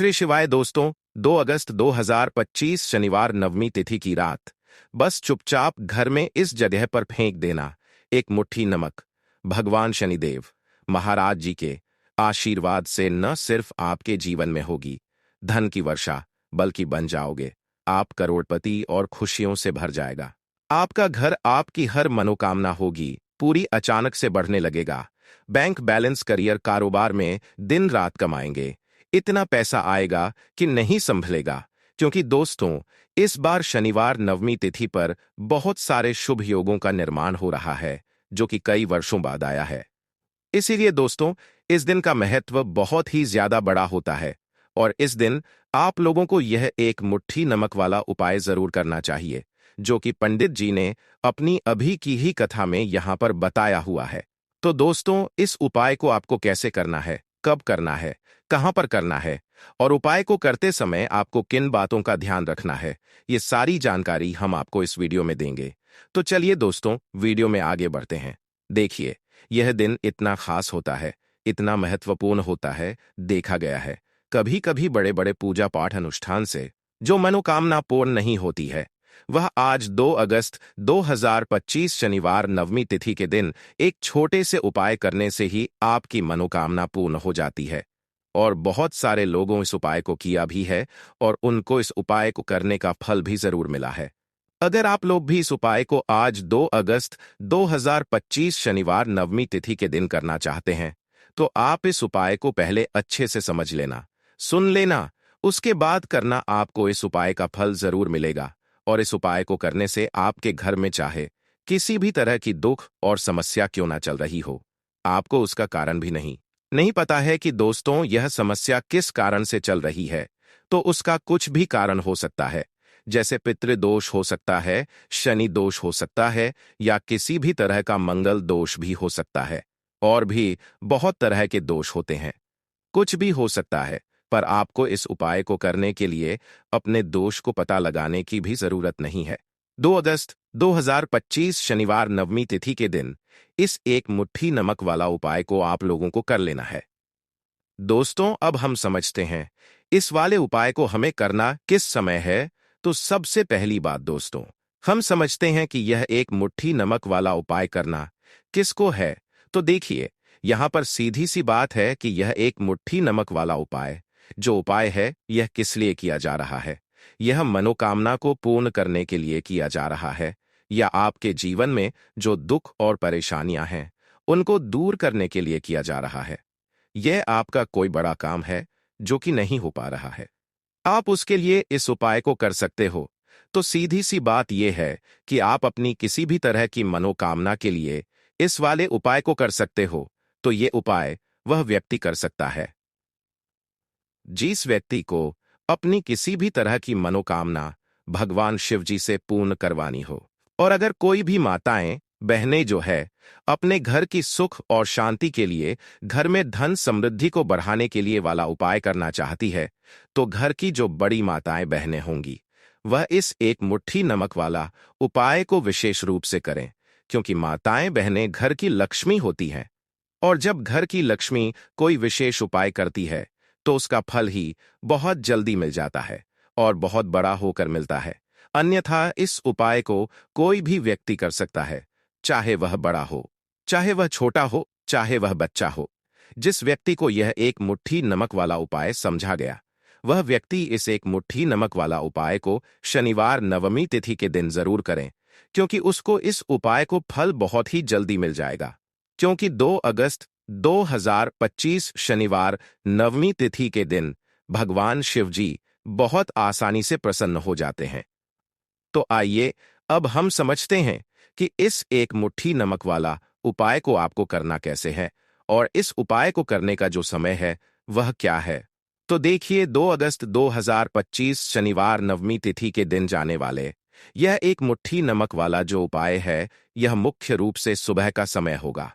श्री शिवाय दोस्तों। 2 अगस्त 2025 शनिवार नवमी तिथि की रात बस चुपचाप घर में इस जगह पर फेंक देना एक मुट्ठी नमक। भगवान शनिदेव महाराज जी के आशीर्वाद से न सिर्फ आपके जीवन में होगी धन की वर्षा, बल्कि बन जाओगे आप करोड़पति और खुशियों से भर जाएगा। आपका घर, आपकी हर मनोकामना होगी पूरी, अचानक से बढ़ने लगेगा। बैंक बैलेंस, करियर, कारोबार में दिन रात कमाएंगे, इतना पैसा आएगा कि नहीं संभलेगा। क्योंकि दोस्तों, इस बार शनिवार नवमी तिथि पर बहुत सारे शुभ योगों का निर्माण हो रहा है जो कि कई वर्षों बाद आया है। इसीलिए दोस्तों, इस दिन का महत्व बहुत ही ज्यादा बड़ा होता है और इस दिन आप लोगों को यह एक मुट्ठी नमक वाला उपाय जरूर करना चाहिए जो कि पंडित जी ने अपनी अभी की ही कथा में यहां पर बताया हुआ है। तो दोस्तों, इस उपाय को आपको कैसे करना है, कब करना है, कहां पर करना है और उपाय को करते समय आपको किन बातों का ध्यान रखना है, ये सारी जानकारी हम आपको इस वीडियो में देंगे। तो चलिए दोस्तों, वीडियो में आगे बढ़ते हैं। देखिए, यह दिन इतना खास होता है, इतना महत्वपूर्ण होता है, देखा गया है कभी कभी बड़े बड़े पूजा पाठ अनुष्ठान से जो मनोकामना पूर्ण नहीं होती है, वह आज 2 अगस्त 2025 शनिवार नवमी तिथि के दिन एक छोटे से उपाय करने से ही आपकी मनोकामना पूर्ण हो जाती है। और बहुत सारे लोगों इस उपाय को किया भी है और उनको इस उपाय को करने का फल भी जरूर मिला है। अगर आप लोग भी इस उपाय को आज 2 अगस्त 2025 शनिवार नवमी तिथि के दिन करना चाहते हैं, तो आप इस उपाय को पहले अच्छे से समझ लेना, सुन लेना, उसके बाद करना। आपको इस उपाय का फल जरूर मिलेगा और इस उपाय को करने से आपके घर में चाहे किसी भी तरह की दुख और समस्या क्यों ना चल रही हो, आपको उसका कारण भी नहीं पता है कि दोस्तों यह समस्या किस कारण से चल रही है, तो उसका कुछ भी कारण हो सकता है। जैसे पितृदोष हो सकता है, शनि दोष हो सकता है या किसी भी तरह का मंगल दोष भी हो सकता है। और भी बहुत तरह के दोष होते हैं, कुछ भी हो सकता है। पर आपको इस उपाय को करने के लिए अपने दोष को पता लगाने की भी जरूरत नहीं है। 2 अगस्त 2025 शनिवार नवमी तिथि के दिन इस एक मुट्ठी नमक वाला उपाय को आप लोगों को कर लेना है। दोस्तों, अब हम समझते हैं इस वाले उपाय को हमें करना किस समय है। तो सबसे पहली बात दोस्तों, हम समझते हैं कि यह एक मुट्ठी नमक वाला उपाय करना किसको है। तो देखिए, यहां पर सीधी सी बात है कि यह एक मुट्ठी नमक वाला उपाय जो उपाय है, यह किस लिए किया जा रहा है। यह मनोकामना को पूर्ण करने के लिए किया जा रहा है या आपके जीवन में जो दुख और परेशानियां हैं उनको दूर करने के लिए किया जा रहा है। यह आपका कोई बड़ा काम है जो कि नहीं हो पा रहा है, आप उसके लिए इस उपाय को कर सकते हो। तो सीधी सी बात यह है कि आप अपनी किसी भी तरह की मनोकामना के लिए इस वाले उपाय को कर सकते हो। तो ये उपाय वह व्यक्ति कर सकता है जिस व्यक्ति को अपनी किसी भी तरह की मनोकामना भगवान शिव जी से पूर्ण करवानी हो। और अगर कोई भी माताएं, बहनें जो है अपने घर की सुख और शांति के लिए, घर में धन समृद्धि को बढ़ाने के लिए वाला उपाय करना चाहती है, तो घर की जो बड़ी माताएं बहनें होंगी वह इस एक मुट्ठी नमक वाला उपाय को विशेष रूप से करें। क्योंकि माताएं बहनें घर की लक्ष्मी होती हैं और जब घर की लक्ष्मी कोई विशेष उपाय करती है तो उसका फल ही बहुत जल्दी मिल जाता है और बहुत बड़ा होकर मिलता है। अन्यथा इस उपाय को कोई भी व्यक्ति कर सकता है, चाहे वह बड़ा हो, चाहे वह छोटा हो, चाहे वह बच्चा हो। जिस व्यक्ति को यह एक मुट्ठी नमक वाला उपाय समझा गया, वह व्यक्ति इस एक मुट्ठी नमक वाला उपाय को शनिवार नवमी तिथि के दिन जरूर करें, क्योंकि उसको इस उपाय को फल बहुत ही जल्दी मिल जाएगा। क्योंकि 2 अगस्त 2025 शनिवार नवमी तिथि के दिन भगवान शिव जी बहुत आसानी से प्रसन्न हो जाते हैं। तो आइए अब हम समझते हैं कि इस एक मुट्ठी नमक वाला उपाय को आपको करना कैसे है और इस उपाय को करने का जो समय है वह क्या है। तो देखिए, 2 अगस्त 2025 शनिवार नवमी तिथि के दिन जाने वाले यह एक मुट्ठी नमक वाला जो उपाय है, यह मुख्य रूप से सुबह का समय होगा,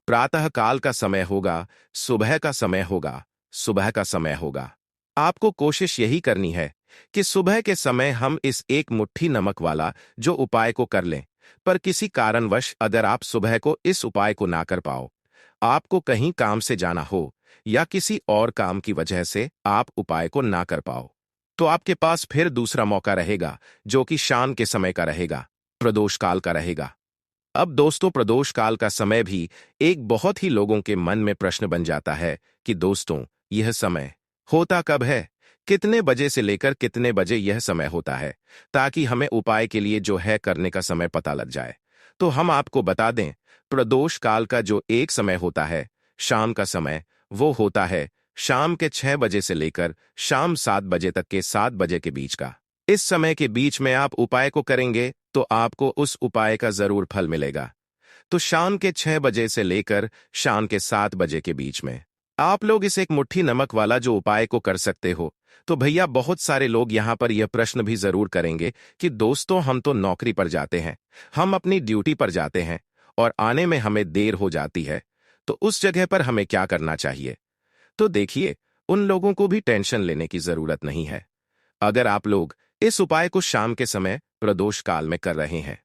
प्रातः काल का समय होगा, सुबह का समय होगा, सुबह का समय होगा। आपको कोशिश यही करनी है कि सुबह के समय हम इस एक मुट्ठी नमक वाला जो उपाय को कर लें। पर किसी कारणवश अगर आप सुबह को इस उपाय को ना कर पाओ, आपको कहीं काम से जाना हो या किसी और काम की वजह से आप उपाय को ना कर पाओ, तो आपके पास फिर दूसरा मौका रहेगा, जो कि शाम के समय का रहेगा, प्रदोष काल का रहेगा। अब दोस्तों, प्रदोष काल का समय भी एक बहुत ही लोगों के मन में प्रश्न बन जाता है कि दोस्तों, यह समय होता कब है, कितने बजे से लेकर कितने बजे यह समय होता है, ताकि हमें उपाय के लिए जो है करने का समय पता लग जाए। तो हम आपको बता दें, प्रदोष काल का जो एक समय होता है, शाम का समय, वो होता है शाम के 6 बजे से लेकर शाम 7 बजे तक के 7 बजे के बीच का। इस समय के बीच में आप उपाय को करेंगे तो आपको उस उपाय का जरूर फल मिलेगा। तो शाम के 6 बजे से लेकर शाम के 7 बजे के बीच में आप लोग इस एक मुट्ठी नमक वाला जो उपाय को कर सकते हो। तो भैया, बहुत सारे लोग यहां पर यह प्रश्न भी जरूर करेंगे कि दोस्तों, हम तो नौकरी पर जाते हैं, हम अपनी ड्यूटी पर जाते हैं और आने में हमें देर हो जाती है, तो उस जगह पर हमें क्या करना चाहिए? तो देखिए, उन लोगों को भी टेंशन लेने की जरूरत नहीं है। अगर आप लोग इस उपाय को शाम के समय प्रदोष काल में कर रहे हैं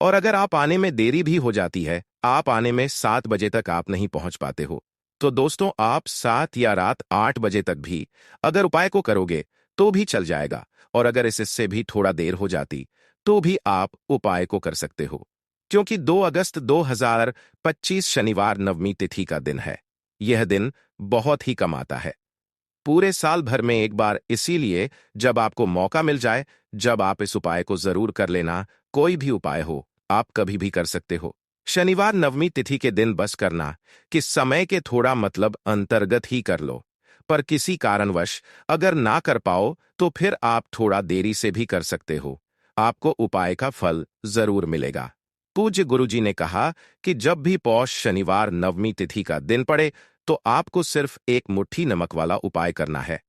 और अगर आप आने में देरी भी हो जाती है, आप आने में 7 बजे तक आप नहीं पहुंच पाते हो, तो दोस्तों, आप 7 या रात 8 बजे तक भी अगर उपाय को करोगे तो भी चल जाएगा। और अगर इससे भी थोड़ा देर हो जाती तो भी आप उपाय को कर सकते हो, क्योंकि 2 अगस्त 2025 शनिवार नवमी तिथि का दिन है। यह दिन बहुत ही कम आता है, पूरे साल भर में एक बार, इसीलिए जब आपको मौका मिल जाए, जब आप इस उपाय को जरूर कर लेना। कोई भी उपाय हो, आप कभी भी कर सकते हो। शनिवार नवमी तिथि के दिन बस करना कि समय के थोड़ा मतलब अंतर्गत ही कर लो, पर किसी कारणवश अगर ना कर पाओ तो फिर आप थोड़ा देरी से भी कर सकते हो, आपको उपाय का फल जरूर मिलेगा। पूज्य गुरुजी ने कहा कि जब भी पौष शनिवार नवमी तिथि का दिन पड़े तो आपको सिर्फ एक मुट्ठी नमक वाला उपाय करना है।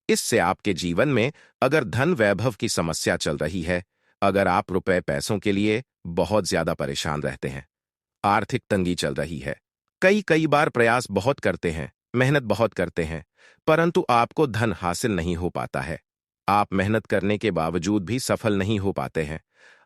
इससे आपके जीवन में अगर धन वैभव की समस्या चल रही है, अगर आप रुपए पैसों के लिए बहुत ज्यादा परेशान रहते हैं, आर्थिक तंगी चल रही है, कई कई बार प्रयास बहुत करते हैं, मेहनत बहुत करते हैं, परंतु आपको धन हासिल नहीं हो पाता है, आप मेहनत करने के बावजूद भी सफल नहीं हो पाते हैं,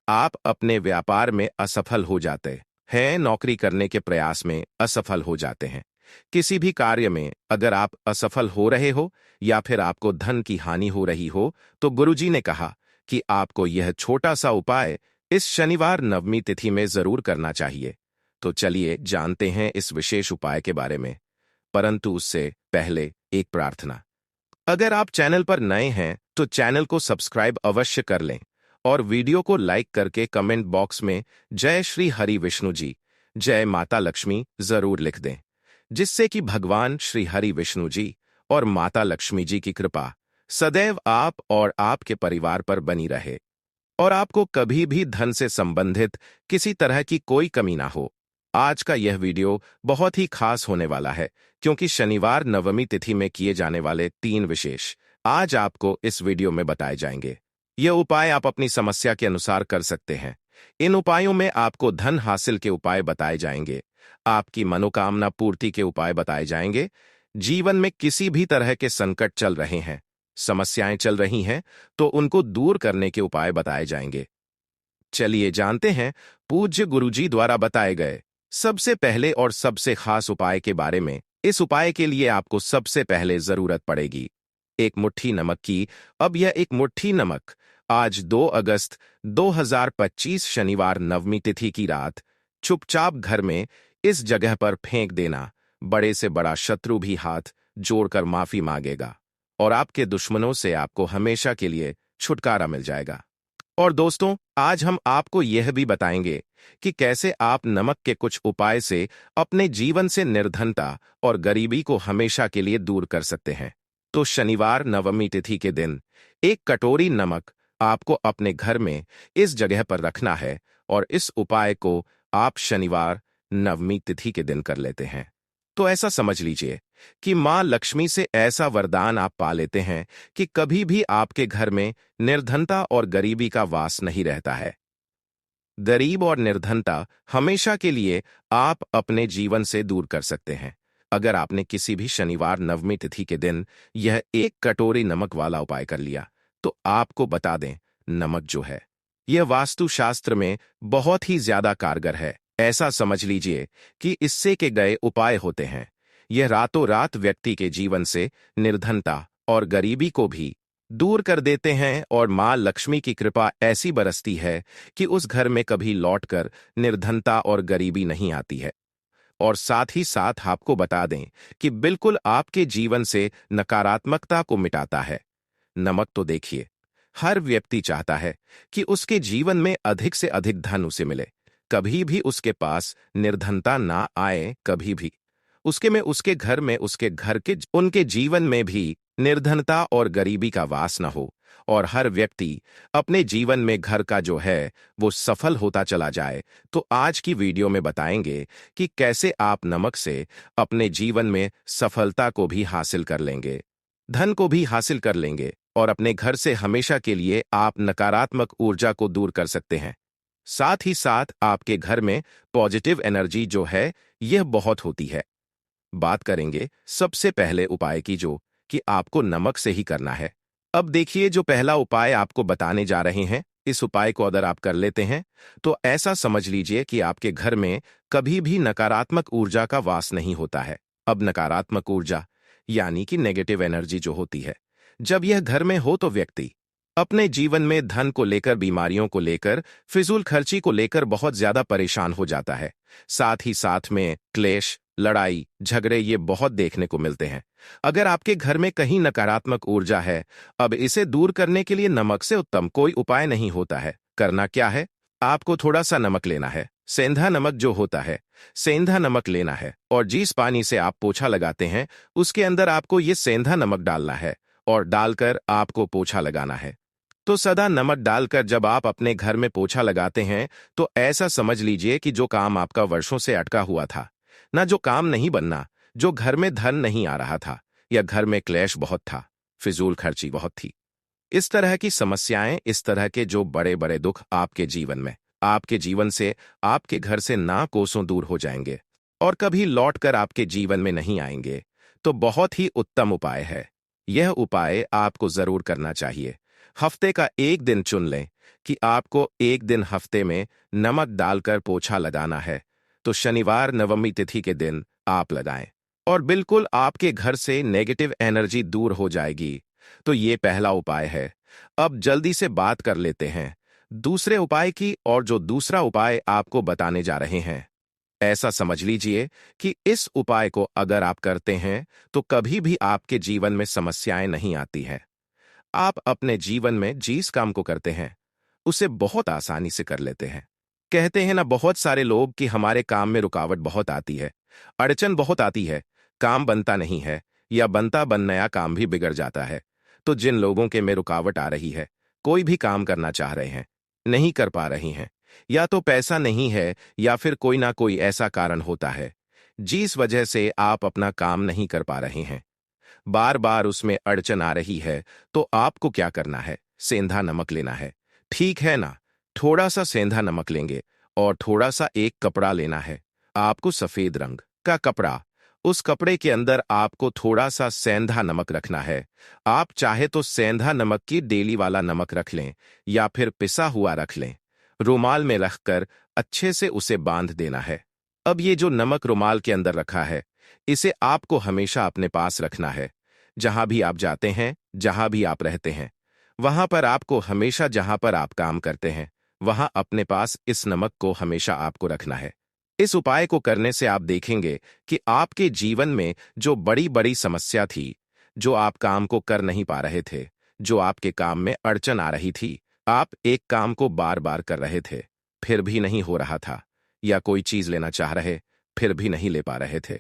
आप अपने व्यापार में असफल हो जाते हैं, नौकरी करने के प्रयास में असफल हो जाते हैं, किसी भी कार्य में अगर आप असफल हो रहे हो या फिर आपको धन की हानि हो रही हो, तो गुरुजी ने कहा कि आपको यह छोटा सा उपाय इस शनिवार नवमी तिथि में जरूर करना चाहिए। तो चलिए जानते हैं इस विशेष उपाय के बारे में, परंतु उससे पहले एक प्रार्थना। अगर आप चैनल पर नए हैं तो चैनल को सब्सक्राइब अवश्य कर लें और वीडियो को लाइक करके कमेंट बॉक्स में जय श्री हरि विष्णु जी, जय माता लक्ष्मी जरूर लिख दें, जिससे कि भगवान श्री हरि विष्णु जी और माता लक्ष्मी जी की कृपा सदैव आप और आपके परिवार पर बनी रहे और आपको कभी भी धन से संबंधित किसी तरह की कोई कमी ना हो। आज का यह वीडियो बहुत ही खास होने वाला है, क्योंकि शनिवार नवमी तिथि में किए जाने वाले 3 विशेष आज आपको इस वीडियो में बताए जाएंगे। ये उपाय आप अपनी समस्या के अनुसार कर सकते हैं। इन उपायों में आपको धन हासिल के उपाय बताए जाएंगे, आपकी मनोकामना पूर्ति के उपाय बताए जाएंगे, जीवन में किसी भी तरह के संकट चल रहे हैं, समस्याएं चल रही हैं, तो उनको दूर करने के उपाय बताए जाएंगे। चलिए जानते हैं पूज्य गुरुजी द्वारा बताए गए सबसे पहले और सबसे खास उपाय के बारे में। इस उपाय के लिए आपको सबसे पहले जरूरत पड़ेगी एक मुट्ठी नमक की। अब यह एक मुट्ठी नमक आज 2 अगस्त 2025 शनिवार नवमी तिथि की रात चुपचाप घर में इस जगह पर फेंक देना। बड़े से बड़ा शत्रु भी हाथ जोड़कर माफी मांगेगा और आपके दुश्मनों से आपको हमेशा के लिए छुटकारा मिल जाएगा। और दोस्तों, आज हम आपको यह भी बताएंगे कि कैसे आप नमक के कुछ उपाय से अपने जीवन से निर्धनता और गरीबी को हमेशा के लिए दूर कर सकते हैं। तो शनिवार नवमी तिथि के दिन एक कटोरी नमक आपको अपने घर में इस जगह पर रखना है और इस उपाय को आप शनिवार नवमी तिथि के दिन कर लेते हैं। तो ऐसा समझ लीजिए कि मां लक्ष्मी से ऐसा वरदान आप पा लेते हैं कि कभी भी आपके घर में निर्धनता और गरीबी का वास नहीं रहता है। गरीब और निर्धनता हमेशा के लिए आप अपने जीवन से दूर कर सकते हैं अगर आपने किसी भी शनिवार नवमी तिथि के दिन यह एक कटोरी नमक वाला उपाय कर लिया। तो आपको बता दें, नमक जो है यह वास्तुशास्त्र में बहुत ही ज्यादा कारगर है। ऐसा समझ लीजिए कि इससे के गए उपाय होते हैं यह रातों रात व्यक्ति के जीवन से निर्धनता और गरीबी को भी दूर कर देते हैं और मां लक्ष्मी की कृपा ऐसी बरसती है कि उस घर में कभी लौटकर निर्धनता और गरीबी नहीं आती है। और साथ ही साथ आपको बता दें कि बिल्कुल आपके जीवन से नकारात्मकता को मिटाता है। नमक तो देखिए, हर व्यक्ति चाहता है कि उसके जीवन में अधिक से अधिक धन उसे मिले, कभी भी उसके पास निर्धनता ना आए, कभी भी उसके घर में उनके जीवन में भी निर्धनता और गरीबी का वास न हो, और हर व्यक्ति अपने जीवन में घर का जो है वो सफल होता चला जाए। तो आज की वीडियो में बताएंगे कि कैसे आप नमक से अपने जीवन में सफलता को भी हासिल कर लेंगे, धन को भी हासिल कर लेंगे और अपने घर से हमेशा के लिए आप नकारात्मक ऊर्जा को दूर कर सकते हैं। साथ ही साथ आपके घर में पॉजिटिव एनर्जी जो है यह बहुत होती है। बात करेंगे सबसे पहले उपाय की, जो कि आपको नमक से ही करना है। अब देखिए, जो पहला उपाय आपको बताने जा रहे हैं, इस उपाय को अगर आप कर लेते हैं तो ऐसा समझ लीजिए कि आपके घर में कभी भी नकारात्मक ऊर्जा का वास नहीं होता है। अब नकारात्मक ऊर्जा यानी कि नेगेटिव एनर्जी जो होती है, जब यह घर में हो तो व्यक्ति अपने जीवन में धन को लेकर, बीमारियों को लेकर, फिजूल खर्ची को लेकर बहुत ज्यादा परेशान हो जाता है। साथ ही साथ में क्लेश, लड़ाई, झगड़े ये बहुत देखने को मिलते हैं। अगर आपके घर में कहीं नकारात्मक ऊर्जा है, अब इसे दूर करने के लिए नमक से उत्तम कोई उपाय नहीं होता है। करना क्या है, आपको थोड़ा सा नमक लेना है, सेंधा नमक जो होता है, सेंधा नमक लेना है, और जिस पानी से आप पोछा लगाते हैं उसके अंदर आपको ये सेंधा नमक डालना है और डालकर आपको पोछा लगाना है। तो सदा नमक डालकर जब आप अपने घर में पोछा लगाते हैं तो ऐसा समझ लीजिए कि जो काम आपका वर्षों से अटका हुआ था, ना जो काम नहीं बनना, जो घर में धन नहीं आ रहा था, या घर में क्लेश बहुत था, फिजूल खर्ची बहुत थी, इस तरह की समस्याएं, इस तरह के जो बड़े बड़े दुख आपके जीवन में, आपके जीवन से, आपके घर से ना कोसों दूर हो जाएंगे और कभी लौटकर आपके जीवन में नहीं आएंगे। तो बहुत ही उत्तम उपाय है। यह उपाय आपको जरूर करना चाहिए। हफ्ते का एक दिन चुन लें कि आपको एक दिन हफ्ते में नमक डालकर पोछा लगाना है, तो शनिवार नवमी तिथि के दिन आप लगाएं और बिल्कुल आपके घर से नेगेटिव एनर्जी दूर हो जाएगी। तो ये पहला उपाय है। अब जल्दी से बात कर लेते हैं दूसरे उपाय की, और जो दूसरा उपाय आपको बताने जा रहे हैं, ऐसा समझ लीजिए कि इस उपाय को अगर आप करते हैं तो कभी भी आपके जीवन में समस्याएं नहीं आती हैं। आप अपने जीवन में जिस काम को करते हैं उसे बहुत आसानी से कर लेते हैं। कहते हैं ना बहुत सारे लोग कि हमारे काम में रुकावट बहुत आती है, अड़चन बहुत आती है, काम बनता नहीं है, या बनता बन नया काम भी बिगड़ जाता है। तो जिन लोगों के में रुकावट आ रही है, कोई भी काम करना चाह रहे हैं, नहीं कर पा रही हैं, या तो पैसा नहीं है या फिर कोई ना कोई ऐसा कारण होता है जिस वजह से आप अपना काम नहीं कर पा रहे हैं, बार बार उसमें अड़चन आ रही है, तो आपको क्या करना है, सेंधा नमक लेना है। ठीक है ना, थोड़ा सा सेंधा नमक लेंगे और थोड़ा सा एक कपड़ा लेना है, आपको सफेद रंग का कपड़ा, उस कपड़े के अंदर आपको थोड़ा सा सेंधा नमक रखना है। आप चाहे तो सेंधा नमक की डेली वाला नमक रख लें या फिर पिसा हुआ रख लें। रुमाल में रखकर अच्छे से उसे बांध देना है। अब ये जो नमक रुमाल के अंदर रखा है, इसे आपको हमेशा अपने पास रखना है। जहां भी आप जाते हैं, जहां भी आप रहते हैं, वहां पर आपको हमेशा, जहां पर आप काम करते हैं, वहां अपने पास इस नमक को हमेशा आपको रखना है। इस उपाय को करने से आप देखेंगे कि आपके जीवन में जो बड़ी बड़ी समस्या थी, जो आप काम को कर नहीं पा रहे थे, जो आपके काम में अड़चन आ रही थी, आप एक काम को बार बार कर रहे थे, फिर भी नहीं हो रहा था, या कोई चीज लेना चाह रहे, फिर भी नहीं ले पा रहे थे,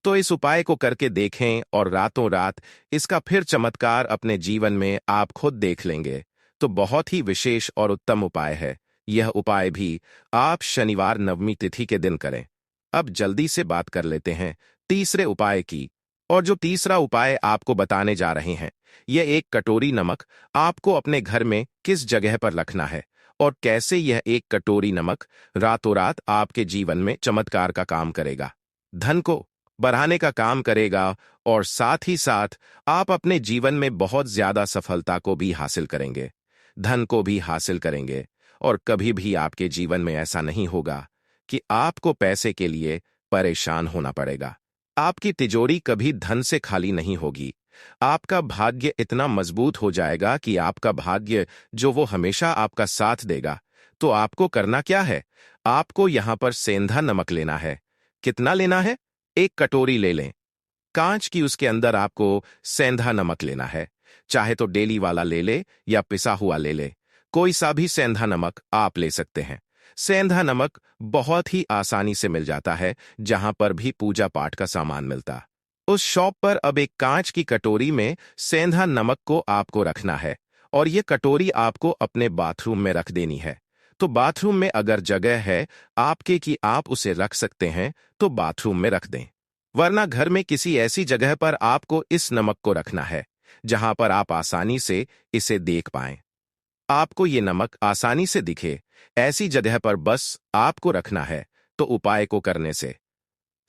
तो इस उपाय को करके देखें और रातों रात इसका फिर चमत्कार अपने जीवन में आप खुद देख लेंगे। तो बहुत ही विशेष और उत्तम उपाय है। यह उपाय भी आप शनिवार नवमी तिथि के दिन करें। अब जल्दी से बात कर लेते हैं तीसरे उपाय की, और जो तीसरा उपाय आपको बताने जा रहे हैं, यह एक कटोरी नमक आपको अपने घर में किस जगह पर रखना है और कैसे यह एक कटोरी नमक रातों रात आपके जीवन में चमत्कार का काम करेगा, धन को बढ़ाने का काम करेगा, और साथ ही साथ आप अपने जीवन में बहुत ज्यादा सफलता को भी हासिल करेंगे, धन को भी हासिल करेंगे, और कभी भी आपके जीवन में ऐसा नहीं होगा कि आपको पैसे के लिए परेशान होना पड़ेगा। आपकी तिजोरी कभी धन से खाली नहीं होगी। आपका भाग्य इतना मजबूत हो जाएगा कि आपका भाग्य जो वो हमेशा आपका साथ देगा। तो आपको करना क्या है? आपको यहां पर सेंधा नमक लेना है। कितना लेना है? एक कटोरी ले लें, कांच की। उसके अंदर आपको सेंधा नमक लेना है। चाहे तो डेली वाला ले ले या पिसा हुआ ले ले, कोई सा भी सेंधा नमक आप ले सकते हैं। सेंधा नमक बहुत ही आसानी से मिल जाता है, जहां पर भी पूजा पाठ का सामान मिलता। उस शॉप पर अब एक कांच की कटोरी में सेंधा नमक को आपको रखना है, और ये कटोरी आपको अपने बाथरूम में रख देनी है। तो बाथरूम में अगर जगह है आपके कि आप उसे रख सकते हैं, तो बाथरूम में रख दें। वरना घर में किसी ऐसी जगह पर आपको इस नमक को रखना है जहां पर आप आसानी से इसे देख पाएं। आपको ये नमक आसानी से दिखे, ऐसी जगह पर बस आपको रखना है। तो उपाय को करने से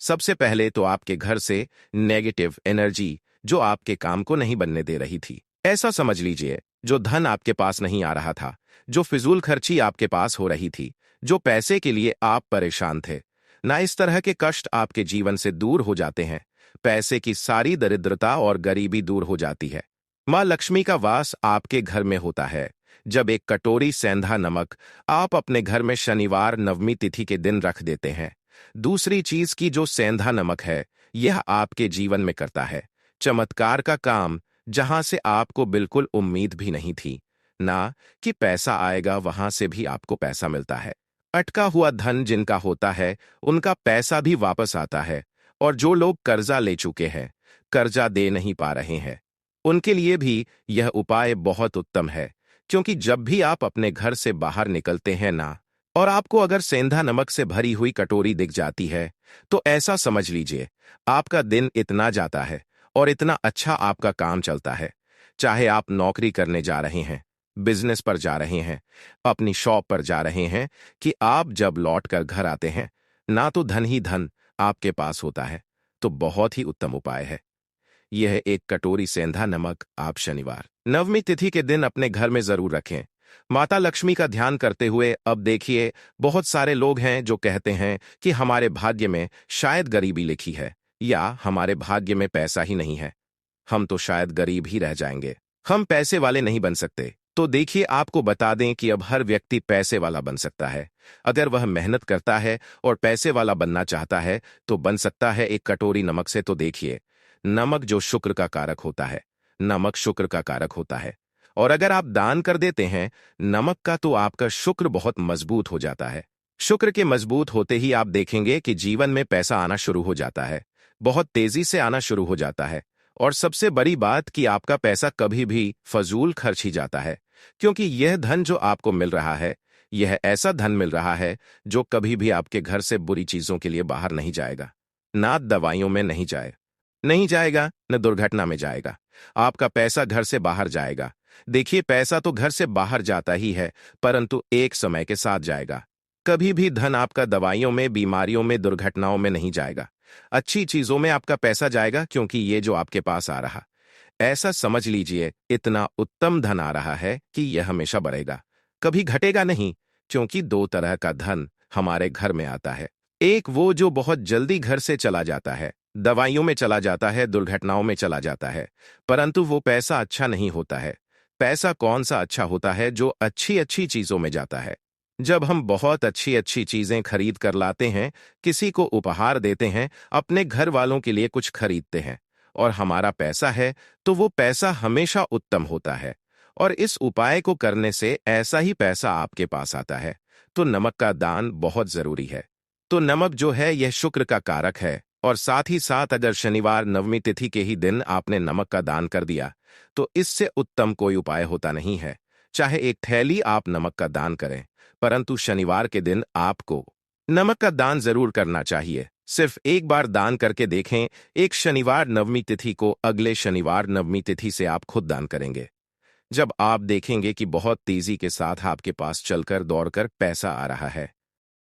सबसे पहले तो आपके घर से नेगेटिव एनर्जी, जो आपके काम को नहीं बनने दे रही थी, ऐसा समझ लीजिए, जो धन आपके पास नहीं आ रहा था, जो फिजूल खर्ची आपके पास हो रही थी, जो पैसे के लिए आप परेशान थे ना, इस तरह के कष्ट आपके जीवन से दूर हो जाते हैं। पैसे की सारी दरिद्रता और गरीबी दूर हो जाती है। माँ लक्ष्मी का वास आपके घर में होता है। जब एक कटोरी सेंधा नमक आप अपने घर में शनिवार नवमी तिथि के दिन रख देते हैं। दूसरी चीज की जो सेंधा नमक है, यह आपके जीवन में करता है चमत्कार का काम, जहां से आपको बिल्कुल उम्मीद भी नहीं थी ना कि पैसा आएगा, वहां से भी आपको पैसा मिलता है। अटका हुआ धन जिनका होता है, उनका पैसा भी वापस आता है। और जो लोग कर्जा ले चुके हैं, कर्जा दे नहीं पा रहे हैं, उनके लिए भी यह उपाय बहुत उत्तम है। क्योंकि जब भी आप अपने घर से बाहर निकलते हैं ना, और आपको अगर सेंधा नमक से भरी हुई कटोरी दिख जाती है, तो ऐसा समझ लीजिए आपका दिन इतना जाता है और इतना अच्छा आपका काम चलता है। चाहे आप नौकरी करने जा रहे हैं, बिजनेस पर जा रहे हैं, अपनी शॉप पर जा रहे हैं, कि आप जब लौट कर घर आते हैं ना, तो धन ही धन आपके पास होता है। तो बहुत ही उत्तम उपाय है यह। एक कटोरी सेंधा नमक आप शनिवार नवमी तिथि के दिन अपने घर में जरूर रखें, माता लक्ष्मी का ध्यान करते हुए। अब देखिए, बहुत सारे लोग हैं जो कहते हैं कि हमारे भाग्य में शायद गरीबी लिखी है, या हमारे भाग्य में पैसा ही नहीं है, हम तो शायद गरीब ही रह जाएंगे, हम पैसे वाले नहीं बन सकते। तो देखिए, आपको बता दें कि अब हर व्यक्ति पैसे वाला बन सकता है, अगर वह मेहनत करता है और पैसे वाला बनना चाहता है तो बन सकता है एक कटोरी नमक से। तो देखिए, नमक जो शुक्र का कारक होता है, नमक शुक्र का कारक होता है, और अगर आप दान कर देते हैं नमक का, तो आपका शुक्र बहुत मजबूत हो जाता है। शुक्र के मजबूत होते ही आप देखेंगे कि जीवन में पैसा आना शुरू हो जाता है, बहुत तेजी से आना शुरू हो जाता है। और सबसे बड़ी बात कि आपका पैसा कभी भी फजूल खर्च ही जाता है, क्योंकि यह धन जो आपको मिल रहा है, यह ऐसा धन मिल रहा है जो कभी भी आपके घर से बुरी चीजों के लिए बाहर नहीं जाएगा, ना दवाइयों में नहीं जाएगा, न दुर्घटना में जाएगा। आपका पैसा घर से बाहर जाएगा। देखिए, पैसा तो घर से बाहर जाता ही है, परंतु एक समय के साथ जाएगा। कभी भी धन आपका दवाइयों में, बीमारियों में, दुर्घटनाओं में नहीं जाएगा। अच्छी चीजों में आपका पैसा जाएगा, क्योंकि ये जो आपके पास आ रहा, ऐसा समझ लीजिए इतना उत्तम धन आ रहा है कि यह हमेशा बढ़ेगा, कभी घटेगा नहीं। क्योंकि दो तरह का धन हमारे घर में आता है। एक वो जो बहुत जल्दी घर से चला जाता है, दवाइयों में चला जाता है, दुर्घटनाओं में चला जाता है, परंतु वो पैसा अच्छा नहीं होता है। पैसा कौन सा अच्छा होता है? जो अच्छी अच्छी चीजों में जाता है। जब हम बहुत अच्छी अच्छी चीजें खरीद कर लाते हैं, किसी को उपहार देते हैं, अपने घर वालों के लिए कुछ खरीदते हैं, और हमारा पैसा है, तो वो पैसा हमेशा उत्तम होता है। और इस उपाय को करने से ऐसा ही पैसा आपके पास आता है। तो नमक का दान बहुत जरूरी है। तो नमक जो है यह शुक्र का कारक है, और साथ ही साथ अगर शनिवार नवमी तिथि के ही दिन आपने नमक का दान कर दिया, तो इससे उत्तम कोई उपाय होता नहीं है। चाहे एक थैली आप नमक का दान करें, परंतु शनिवार के दिन आपको नमक का दान जरूर करना चाहिए। सिर्फ एक बार दान करके देखें, एक शनिवार नवमी तिथि को, अगले शनिवार नवमी तिथि से आप खुद दान करेंगे। जब आप देखेंगे कि बहुत तेजी के साथ आपके पास चलकर दौड़कर पैसा आ रहा है,